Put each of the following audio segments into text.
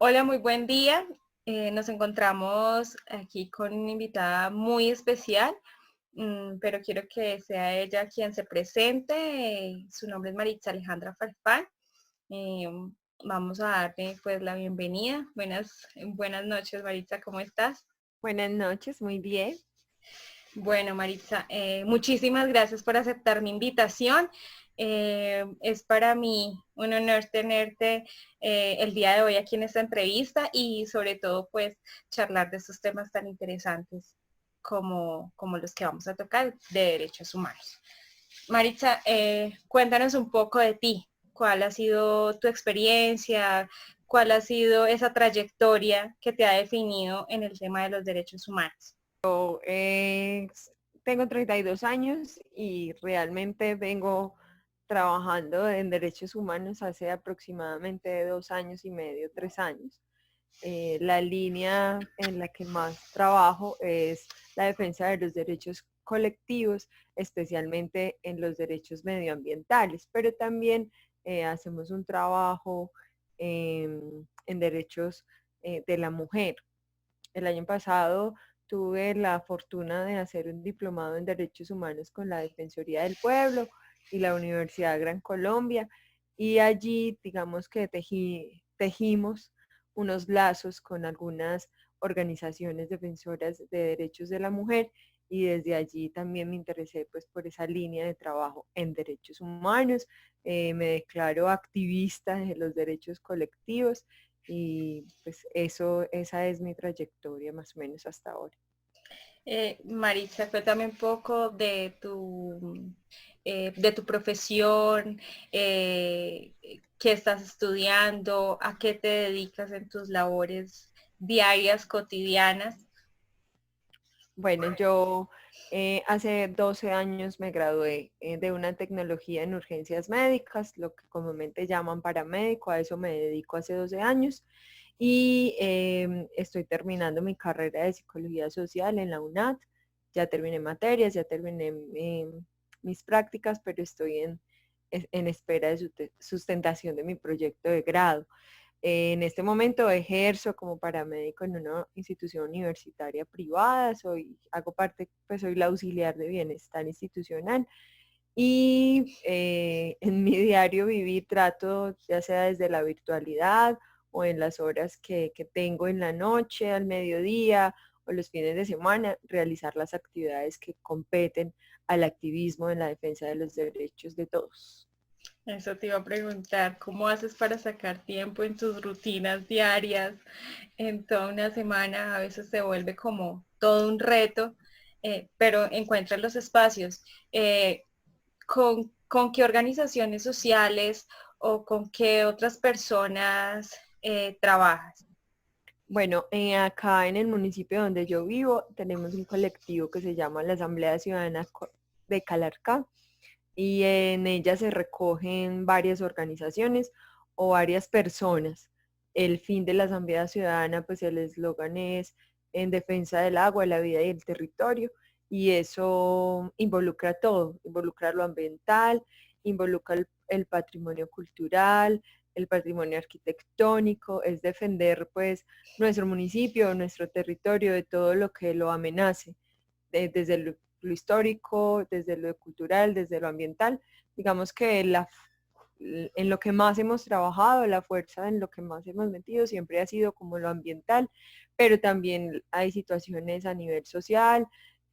Hola, muy buen día. Nos encontramos aquí con una invitada muy especial, pero quiero que sea ella quien se presente. Su nombre es Maritza Alejandra Farfán. Eh, Vamos a darle pues la bienvenida. Buenas noches, Maritza, ¿cómo estás? Buenas noches, muy bien. Bueno, Maritza, muchísimas gracias por aceptar mi invitación. Es para mí un honor tenerte el día de hoy aquí en esta entrevista y sobre todo pues charlar de estos temas tan interesantes como los que vamos a tocar de derechos humanos. Maritza, cuéntanos un poco de ti. ¿Cuál ha sido tu experiencia? ¿Cuál ha sido esa trayectoria que te ha definido en el tema de los derechos humanos? Tengo 32 años y realmente vengo trabajando en derechos humanos hace aproximadamente 2 años y medio, 3 años. La línea en la que más trabajo es la defensa de los derechos colectivos, especialmente en los derechos medioambientales, pero también hacemos un trabajo en derechos de la mujer. El año pasado tuve la fortuna de hacer un diplomado en Derechos Humanos con la Defensoría del Pueblo y la Universidad Gran Colombia, y allí digamos que tejimos unos lazos con algunas organizaciones defensoras de derechos de la mujer, y desde allí también me interesé pues por esa línea de trabajo en derechos humanos. Me declaro activista de los derechos colectivos y pues esa es mi trayectoria más o menos hasta ahora. Maritza, cuéntame un poco de tu profesión, qué estás estudiando, a qué te dedicas en tus labores diarias, cotidianas. Bueno, yo hace 12 años me gradué de una tecnología en urgencias médicas, lo que comúnmente llaman paramédico. A eso me dedico hace 12 años, y estoy terminando mi carrera de psicología social en la UNAD. Ya terminé materias, ya terminé mis prácticas, pero estoy en espera de sustentación de mi proyecto de grado. En este momento ejerzo como paramédico en una institución universitaria privada, hago parte, pues soy la auxiliar de bienestar institucional, y en mi diario vivir trato, ya sea desde la virtualidad o en las horas que tengo en la noche, al mediodía o los fines de semana, realizar las actividades que competen al activismo en la defensa de los derechos de todos. Eso te iba a preguntar, ¿cómo haces para sacar tiempo en tus rutinas diarias, en toda una semana? A veces se vuelve como todo un reto, pero encuentras los espacios. ¿Con qué organizaciones sociales o con qué otras personas trabajas? Bueno, acá en el municipio donde yo vivo tenemos un colectivo que se llama la Asamblea Ciudadana de Calarcá, y en ella se recogen varias organizaciones o varias personas. El fin de la Asamblea Ciudadana, pues el eslogan es en defensa del agua, la vida y el territorio, y eso involucra todo, involucra lo ambiental, involucra el patrimonio cultural, el patrimonio arquitectónico, es defender pues nuestro municipio, nuestro territorio de todo lo que lo amenace, desde lo histórico, desde lo cultural, desde lo ambiental. Digamos que en lo que más hemos trabajado, la fuerza en lo que más hemos metido siempre ha sido como lo ambiental, pero también hay situaciones a nivel social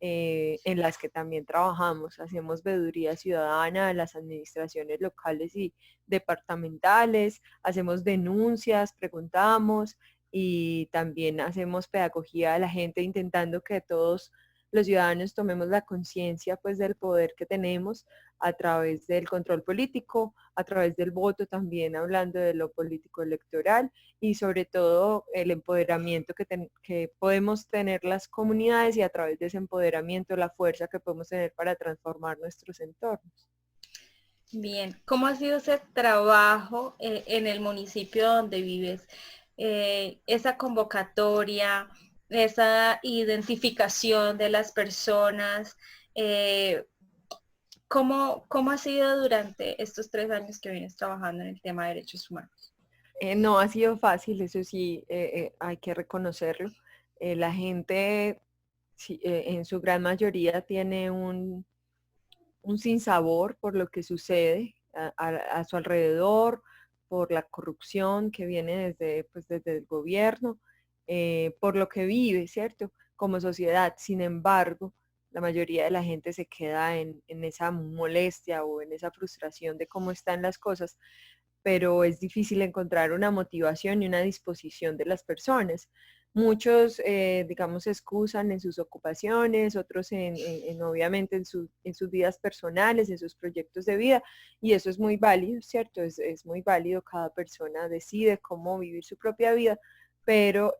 en las que también trabajamos. Hacemos veeduría ciudadana a las administraciones locales y departamentales, hacemos denuncias, preguntamos, y también hacemos pedagogía a la gente, intentando que todos los ciudadanos tomemos la conciencia pues del poder que tenemos a través del control político, a través del voto, también hablando de lo político electoral, y sobre todo el empoderamiento que podemos tener las comunidades, y a través de ese empoderamiento la fuerza que podemos tener para transformar nuestros entornos. Bien, ¿cómo ha sido ese trabajo en el municipio donde vives? Esa convocatoria, esa identificación de las personas, eh, ¿cómo ha sido durante estos 3 años que vienes trabajando en el tema de derechos humanos? No ha sido fácil, eso sí, hay que reconocerlo. La gente sí, en su gran mayoría tiene un sinsabor por lo que sucede a su alrededor, por la corrupción que viene desde, pues, desde el gobierno, por lo que vive, ¿cierto? Como sociedad. Sin embargo, la mayoría de la gente se queda en esa molestia o en esa frustración de cómo están las cosas, pero es difícil encontrar una motivación y una disposición de las personas. Muchos, digamos, se excusan en sus ocupaciones, otros obviamente en sus vidas personales, en sus proyectos de vida, y eso es muy válido, ¿cierto? Es muy válido, cada persona decide cómo vivir su propia vida, pero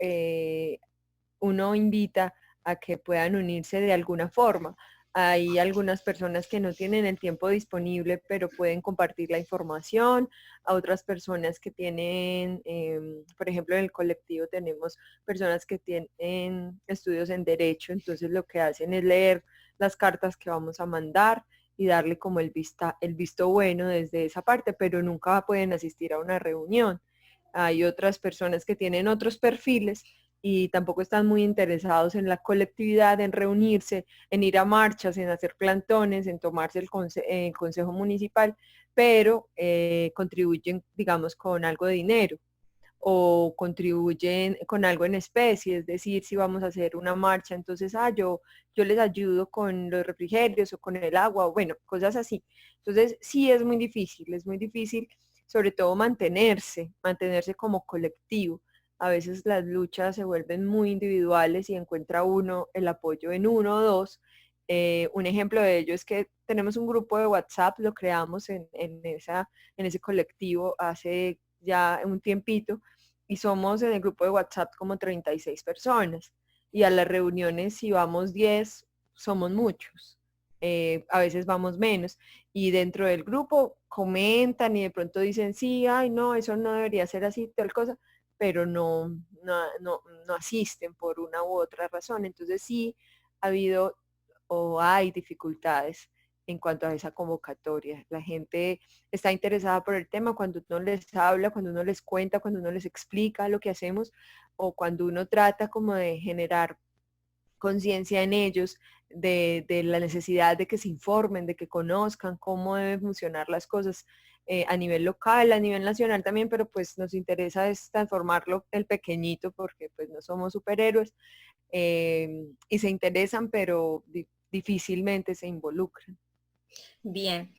uno invita a que puedan unirse de alguna forma. Hay algunas personas que no tienen el tiempo disponible, pero pueden compartir la información. A otras personas que tienen, por ejemplo, en el colectivo tenemos personas que tienen estudios en derecho, entonces lo que hacen es leer las cartas que vamos a mandar y darle como el visto bueno desde esa parte, pero nunca pueden asistir a una reunión. Hay otras personas que tienen otros perfiles y tampoco están muy interesados en la colectividad, en reunirse, en ir a marchas, en hacer plantones, en tomarse el consejo municipal, pero contribuyen, digamos, con algo de dinero o contribuyen con algo en especie, es decir, si vamos a hacer una marcha, entonces, yo les ayudo con los refrigerios o con el agua, o bueno, cosas así. Entonces, sí es muy difícil, sobre todo mantenerse como colectivo. A veces las luchas se vuelven muy individuales y encuentra uno el apoyo en uno o dos. Un ejemplo de ello es que tenemos un grupo de WhatsApp, lo creamos en ese colectivo hace ya un tiempito, y somos en el grupo de WhatsApp como 36 personas. Y a las reuniones, si vamos 10 somos muchos. A veces vamos menos. Y dentro del grupo comentan y de pronto dicen, sí, ay, no, eso no debería ser así, tal cosa, pero no asisten por una u otra razón. Entonces sí ha habido o hay dificultades en cuanto a esa convocatoria. La gente está interesada por el tema cuando uno les habla, cuando uno les cuenta, cuando uno les explica lo que hacemos, o cuando uno trata como de generar conciencia en ellos de la necesidad de que se informen, de que conozcan cómo deben funcionar las cosas a nivel local, a nivel nacional también, pero pues nos interesa es transformarlo el pequeñito porque pues no somos superhéroes, y se interesan, pero difícilmente se involucran. Bien.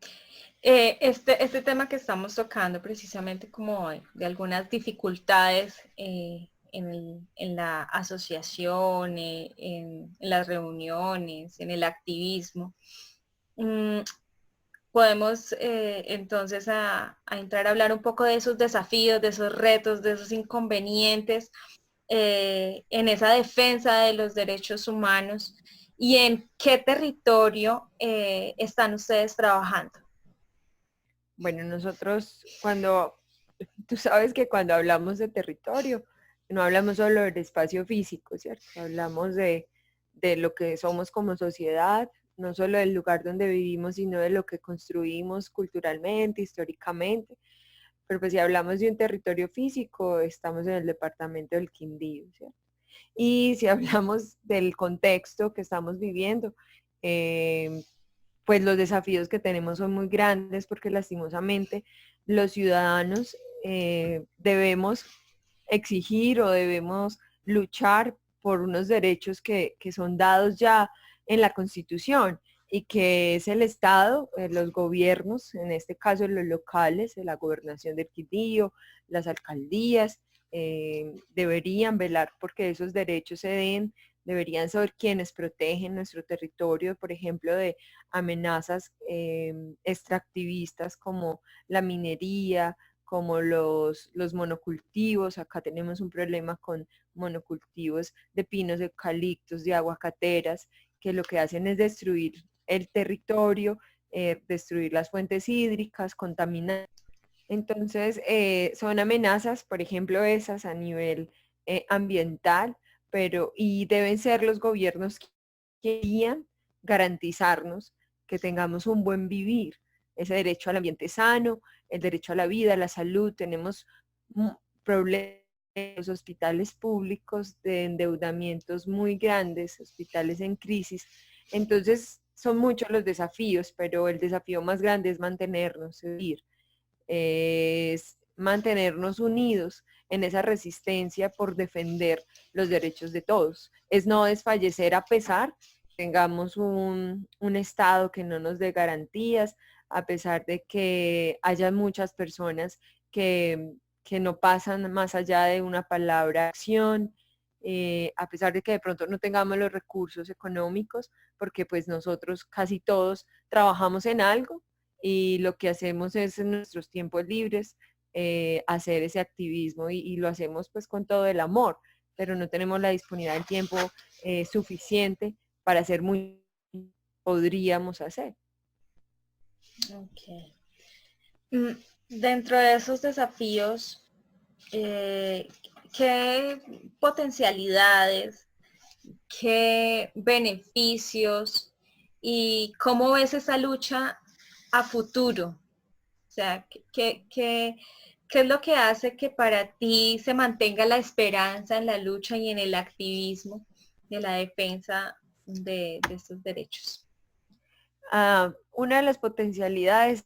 Este tema que estamos tocando precisamente como de algunas dificultades en la asociación, en las reuniones, en el activismo, mm, podemos entonces a entrar a hablar un poco de esos desafíos, de esos retos, de esos inconvenientes en esa defensa de los derechos humanos y en qué territorio están ustedes trabajando. Bueno, nosotros tú sabes que cuando hablamos de territorio, no hablamos solo del espacio físico, ¿cierto? Hablamos de lo que somos como sociedad, no solo del lugar donde vivimos, sino de lo que construimos culturalmente, históricamente. Pero pues si hablamos de un territorio físico, estamos en el departamento del Quindío, ¿cierto? Y si hablamos del contexto que estamos viviendo, eh, pues los desafíos que tenemos son muy grandes porque lastimosamente los ciudadanos debemos exigir o debemos luchar por unos derechos que son dados ya en la Constitución y que es el Estado, los gobiernos, en este caso los locales, la gobernación del Quindío, las alcaldías, deberían velar porque esos derechos se den, deberían ser quienes protegen nuestro territorio, por ejemplo, de amenazas extractivistas como la minería, como los monocultivos. Acá tenemos un problema con monocultivos de pinos, de eucaliptos, de aguacateras, que lo que hacen es destruir el territorio, destruir las fuentes hídricas, contaminar. Entonces, son amenazas, por ejemplo, esas a nivel ambiental, y deben ser los gobiernos que querían garantizarnos que tengamos un buen vivir, ese derecho al ambiente sano, el derecho a la vida, a la salud. Tenemos problemas, los hospitales públicos de endeudamientos muy grandes, hospitales en crisis. Entonces son muchos los desafíos, pero el desafío más grande es mantenernos, es mantenernos unidos en esa resistencia por defender los derechos de todos. Es no desfallecer a pesar tengamos un Estado que no nos dé garantías, a pesar de que haya muchas personas que no pasan más allá de una palabra acción, a pesar de que de pronto no tengamos los recursos económicos, porque pues nosotros casi todos trabajamos en algo y lo que hacemos es en nuestros tiempos libres hacer ese activismo y lo hacemos pues con todo el amor, pero no tenemos la disponibilidad del tiempo suficiente para hacer muy podríamos hacer. Okay. Dentro de esos desafíos, ¿qué potencialidades, qué beneficios y cómo ves esa lucha a futuro? O sea, ¿qué es lo que hace que para ti se mantenga la esperanza en la lucha y en el activismo de la defensa de estos derechos? Una de las potencialidades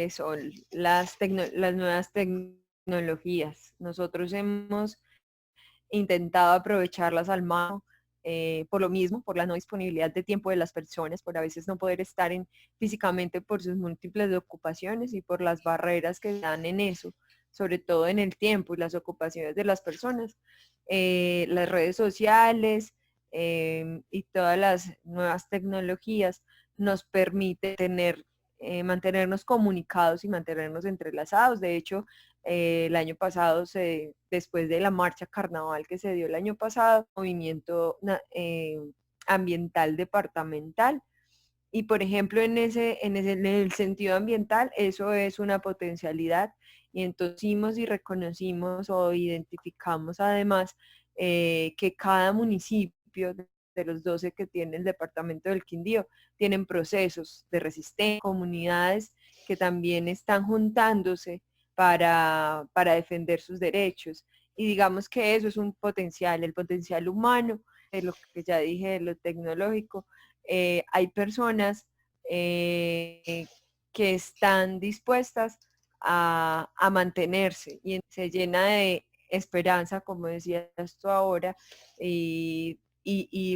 son las nuevas tecnologías. Nosotros hemos intentado aprovecharlas al máximo por lo mismo, por la no disponibilidad de tiempo de las personas, por a veces no poder estar físicamente por sus múltiples ocupaciones y por las barreras que dan en eso, sobre todo en el tiempo y las ocupaciones de las personas. Las redes sociales y todas las nuevas tecnologías nos permiten mantenernos comunicados y mantenernos entrelazados. De hecho, el año pasado, después de la marcha carnaval que se dio el año pasado, movimiento ambiental departamental. Y por ejemplo, en el sentido ambiental, eso es una potencialidad. Y entonces hicimos y reconocimos o identificamos además que cada municipio de los 12 que tiene el departamento del Quindío tienen procesos de resistencia, comunidades que también están juntándose para defender sus derechos. Y digamos que eso es un potencial, el potencial humano, de lo que ya dije, de lo tecnológico. Hay personas que están dispuestas a mantenerse y se llena de esperanza, como decías tú ahora, y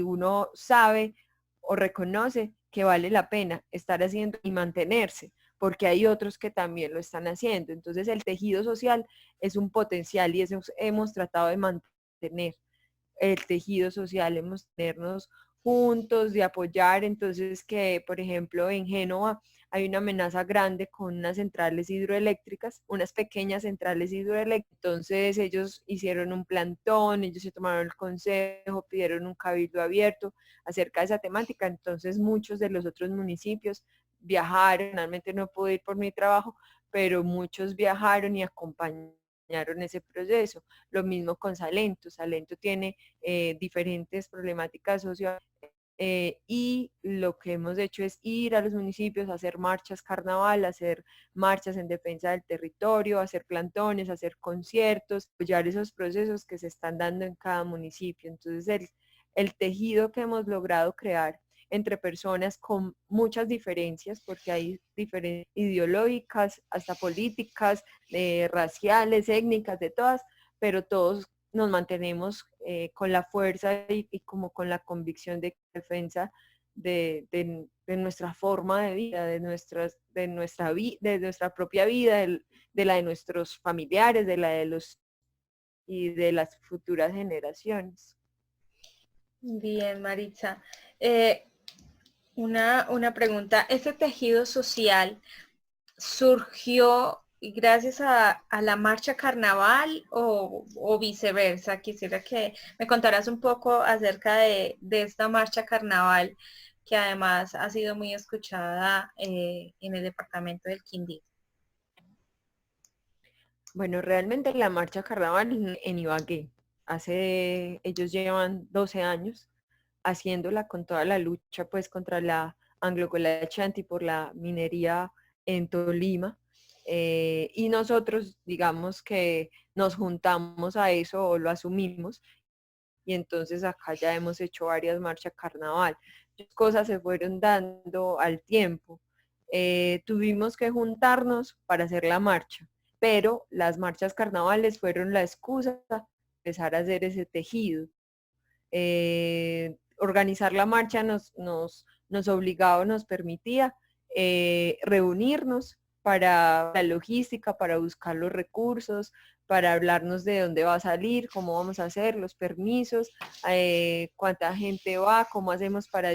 uno sabe o reconoce que vale la pena estar haciendo y mantenerse, porque hay otros que también lo están haciendo. Entonces el tejido social es un potencial y eso hemos tratado de mantener el tejido social, hemos tenernos juntos, de apoyar. Entonces que, por ejemplo, en Génova hay una amenaza grande con unas centrales hidroeléctricas, unas pequeñas centrales hidroeléctricas. Entonces ellos hicieron un plantón, ellos se tomaron el consejo, pidieron un cabildo abierto acerca de esa temática. Entonces muchos de los otros municipios viajaron, realmente no pude ir por mi trabajo, pero muchos viajaron y acompañaron ese proceso. Lo mismo con Salento. Salento tiene diferentes problemáticas sociales y lo que hemos hecho es ir a los municipios, hacer marchas carnaval, hacer marchas en defensa del territorio, hacer plantones, hacer conciertos, apoyar esos procesos que se están dando en cada municipio. Entonces el tejido que hemos logrado crear entre personas con muchas diferencias, porque hay diferencias ideológicas, hasta políticas, raciales, étnicas, de todas, pero todos nos mantenemos con la fuerza y como con la convicción de defensa de nuestra forma de vida, de nuestra propia vida, de la de nuestros familiares, de la de los y de las futuras generaciones. Bien, Maritza. Eh, una pregunta. ¿Ese tejido social surgió gracias a la marcha carnaval o viceversa? Quisiera que me contaras un poco acerca de esta marcha carnaval que además ha sido muy escuchada en el departamento del Quindío. Bueno, realmente la marcha carnaval en Ibagué. Ellos llevan 12 años haciéndola con toda la lucha pues contra la Anglo-Colacha y por la minería en Tolima. Y nosotros digamos que nos juntamos a eso o lo asumimos, y entonces acá ya hemos hecho varias marchas carnaval. Las cosas se fueron dando al tiempo. Tuvimos que juntarnos para hacer la marcha, pero las marchas carnavales fueron la excusa para empezar a hacer ese tejido. Organizar la marcha nos obligaba, nos permitía reunirnos para la logística, para buscar los recursos, para hablarnos de dónde va a salir, cómo vamos a hacer, los permisos, cuánta gente va, cómo hacemos para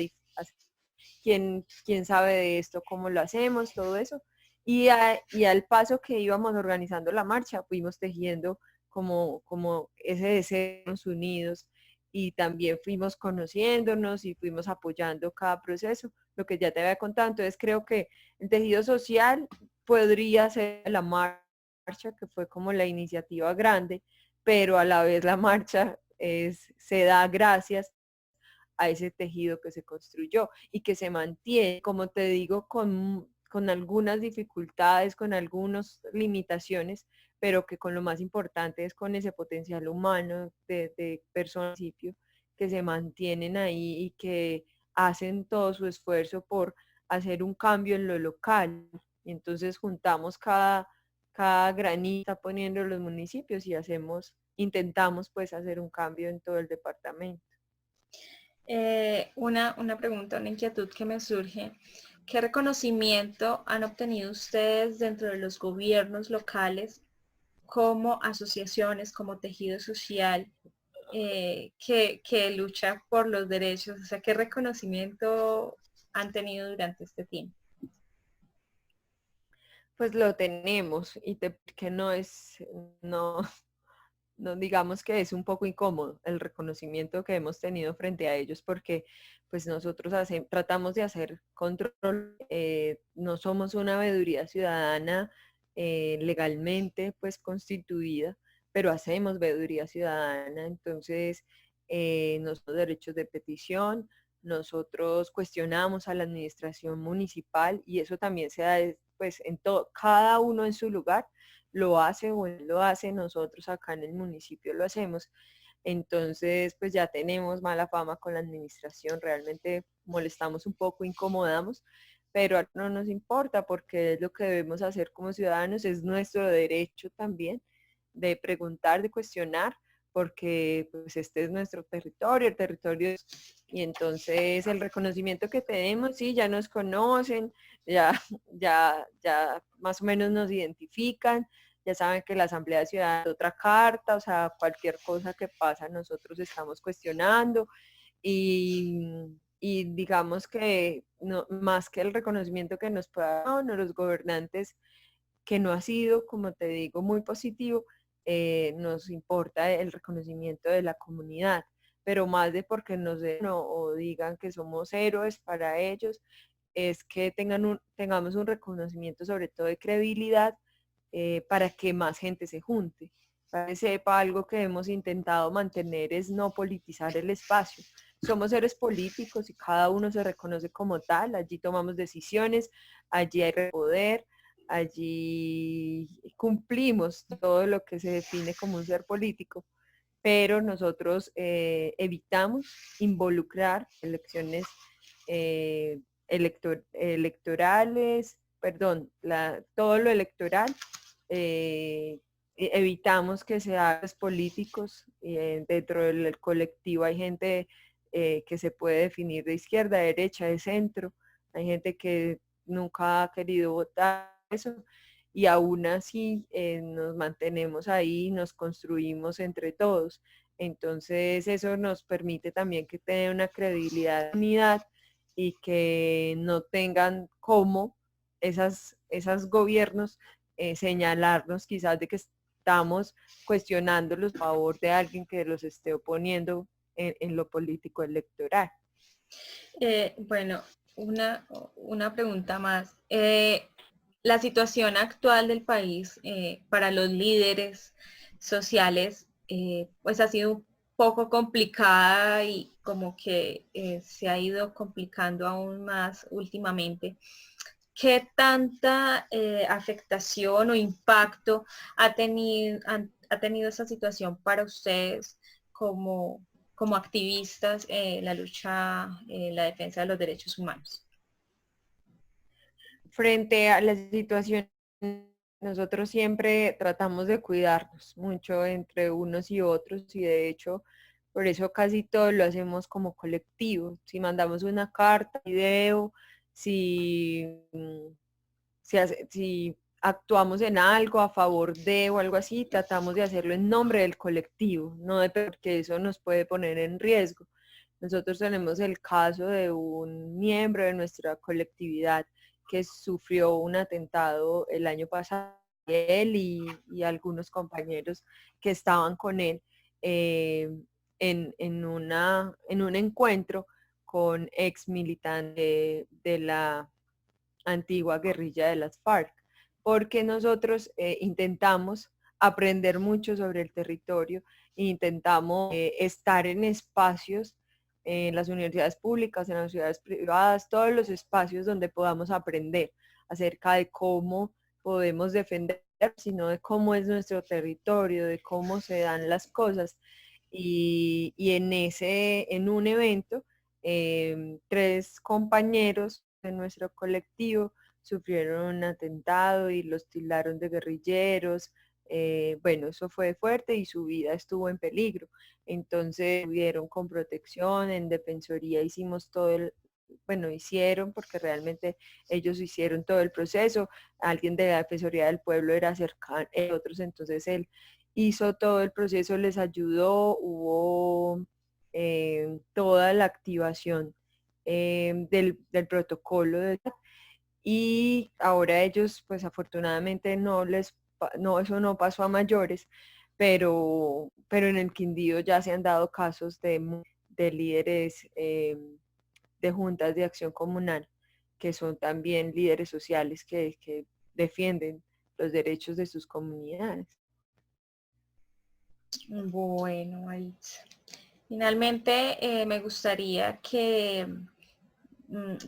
quién sabe de esto, cómo lo hacemos, todo eso. Y al paso que íbamos organizando la marcha, fuimos tejiendo como ese deseo unidos, y también fuimos conociéndonos y fuimos apoyando cada proceso, lo que ya te había contado. Entonces creo que el tejido social podría ser la marcha, que fue como la iniciativa grande, pero a la vez la marcha se da gracias a ese tejido que se construyó y que se mantiene, como te digo, con algunas dificultades, con algunas limitaciones, pero que con lo más importante es con ese potencial humano de personas que se mantienen ahí y que hacen todo su esfuerzo por hacer un cambio en lo local. Y entonces juntamos cada granita poniendo los municipios y intentamos pues hacer un cambio en todo el departamento. Una pregunta, una inquietud que me surge. ¿Qué reconocimiento han obtenido ustedes dentro de los gobiernos locales como asociaciones, como tejido social que lucha por los derechos? O sea, ¿qué reconocimiento han tenido durante este tiempo? Pues lo tenemos que no, no digamos que es un poco incómodo el reconocimiento que hemos tenido frente a ellos, porque pues nosotros tratamos de hacer control, no somos una veeduría ciudadana legalmente pues constituida, pero hacemos veeduría ciudadana. Entonces nosotros derechos de petición, nosotros cuestionamos a la administración municipal, y eso también se da pues en todo, cada uno en su lugar lo hace o él lo hace, nosotros acá en el municipio lo hacemos. Entonces, pues ya tenemos mala fama con la administración, realmente molestamos un poco, incomodamos, pero no nos importa, porque es lo que debemos hacer como ciudadanos, es nuestro derecho también de preguntar, de cuestionar, porque pues este es nuestro territorio, el territorio y entonces el reconocimiento que tenemos, sí, ya nos conocen, ya más o menos nos identifican, ya saben que la Asamblea Ciudadana es otra carta, o sea, cualquier cosa que pasa nosotros estamos cuestionando, y digamos que no, más que el reconocimiento que nos puedan dar, no, los gobernantes, que no ha sido, como te digo, muy positivo, nos importa el reconocimiento de la comunidad, pero más de porque nos den o digan que somos héroes para ellos, es que tengamos un reconocimiento sobre todo de credibilidad, para que más gente se junte. Para que sepa, algo que hemos intentado mantener es no politizar el espacio. Somos seres políticos y cada uno se reconoce como tal, allí tomamos decisiones, allí hay poder, allí cumplimos todo lo que se define como un ser político, pero nosotros evitamos involucrar elecciones electorales, perdón, todo lo electoral, evitamos que se haga políticos. Dentro del colectivo hay gente que se puede definir de izquierda, de derecha, de centro, hay gente que nunca ha querido votar eso, y aún así nos mantenemos ahí, nos construimos entre todos. Entonces eso nos permite también que tenga una credibilidad de unidad, y que no tengan como esas gobiernos señalarnos quizás de que estamos cuestionando los favor de alguien que los esté oponiendo en lo político electoral. Bueno, una pregunta más. La situación actual del país para los líderes sociales pues ha sido un poco complicada y como que se ha ido complicando aún más últimamente. ¿Qué tanta afectación o impacto ha tenido esta situación para ustedes como, como activistas en la lucha, en la defensa de los derechos humanos? Frente a la situación, nosotros siempre tratamos de cuidarnos mucho entre unos y otros y de hecho por eso casi todo lo hacemos como colectivo. Si mandamos una carta, video, si, si actuamos en algo a favor de o algo así, tratamos de hacerlo en nombre del colectivo, no de porque eso nos puede poner en riesgo. Nosotros tenemos el caso de un miembro de nuestra colectividad que sufrió un atentado el año pasado, él y algunos compañeros que estaban con él en un encuentro con ex militantes de la antigua guerrilla de las FARC, porque nosotros intentamos aprender mucho sobre el territorio e intentamos estar en espacios, en las universidades públicas, en las universidades privadas, todos los espacios donde podamos aprender acerca de cómo podemos defender, sino de cómo es nuestro territorio, de cómo se dan las cosas. Y en un evento, tres compañeros de nuestro colectivo sufrieron un atentado y los tildaron de guerrilleros. Bueno, eso fue fuerte y su vida estuvo en peligro. Entonces estuvieron con protección, en defensoría hicimos todo bueno, hicieron porque realmente ellos hicieron todo el proceso. Alguien de la Defensoría del Pueblo era cercano, otros, entonces él hizo todo el proceso, les ayudó, hubo toda la activación del protocolo y ahora ellos pues afortunadamente no, eso no pasó a mayores, pero en el Quindío ya se han dado casos de líderes de juntas de acción comunal que son también líderes sociales que defienden los derechos de sus comunidades. Bueno, Maritza. Finalmente, me gustaría que,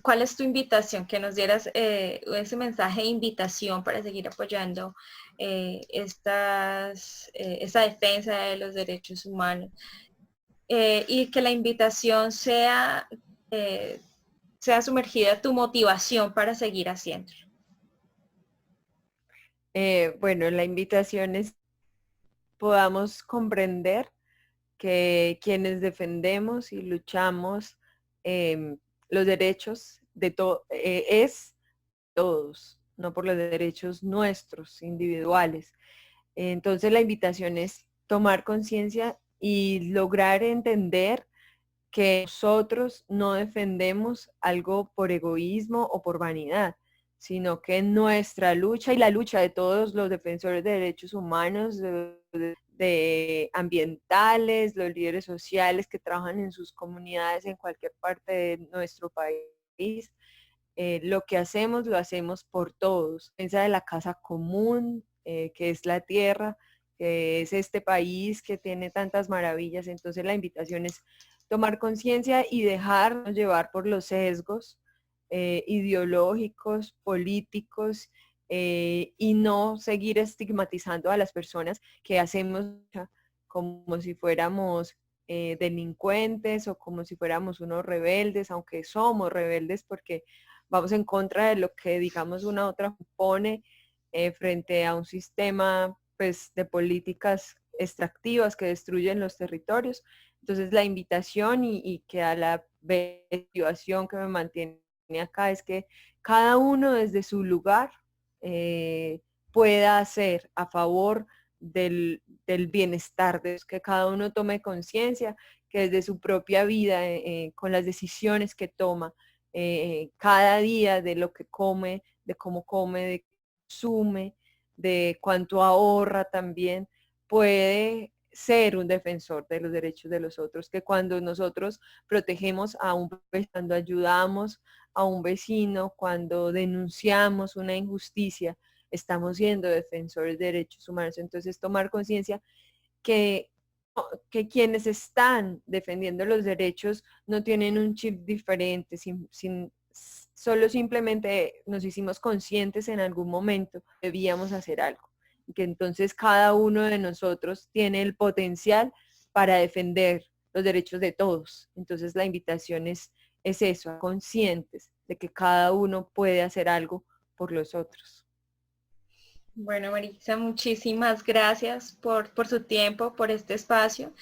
¿cuál es tu invitación? Que nos dieras ese mensaje de invitación para seguir apoyando esta defensa de los derechos humanos. Y que la invitación sea sumergida tu motivación para seguir haciéndolo. Bueno, la invitación es podamos comprender que quienes defendemos y luchamos los derechos de es todos, no por los derechos nuestros individuales. Entonces la invitación es tomar conciencia y lograr entender que nosotros no defendemos algo por egoísmo o por vanidad, sino que nuestra lucha y la lucha de todos los defensores de derechos humanos, de ambientales, los líderes sociales que trabajan en sus comunidades en cualquier parte de nuestro país, lo que hacemos lo hacemos por todos. Piensa de la casa común, que es la tierra, que es este país que tiene tantas maravillas. Entonces la invitación es tomar conciencia y dejarnos llevar por los sesgos ideológicos, políticos, y no seguir estigmatizando a las personas que hacemos como si fuéramos delincuentes o como si fuéramos unos rebeldes, aunque somos rebeldes porque vamos en contra de lo que digamos una otra pone frente a un sistema pues de políticas extractivas que destruyen los territorios. Entonces la invitación y que a la motivación que me mantiene acá es que cada uno desde su lugar pueda hacer a favor del bienestar, de que cada uno tome conciencia, que desde su propia vida, con las decisiones que toma cada día, de lo que come, de cómo come, de qué consume, de cuánto ahorra también, puede ser un defensor de los derechos de los otros, que cuando nosotros protegemos cuando ayudamos a un vecino, cuando denunciamos una injusticia, estamos siendo defensores de derechos humanos. Entonces, tomar conciencia que, que quienes están defendiendo los derechos no tienen un chip diferente, solo simplemente nos hicimos conscientes en algún momento, debíamos hacer algo. que entonces cada uno de nosotros tiene el potencial para defender los derechos de todos. Entonces la invitación es eso, a conscientes de que cada uno puede hacer algo por los otros. Bueno, Maritza, muchísimas gracias por su tiempo, por este espacio,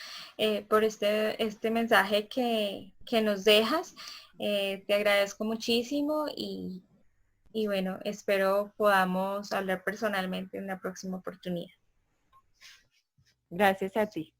por este mensaje que nos dejas. Te agradezco muchísimo y bueno, espero podamos hablar personalmente en la próxima oportunidad. Gracias a ti.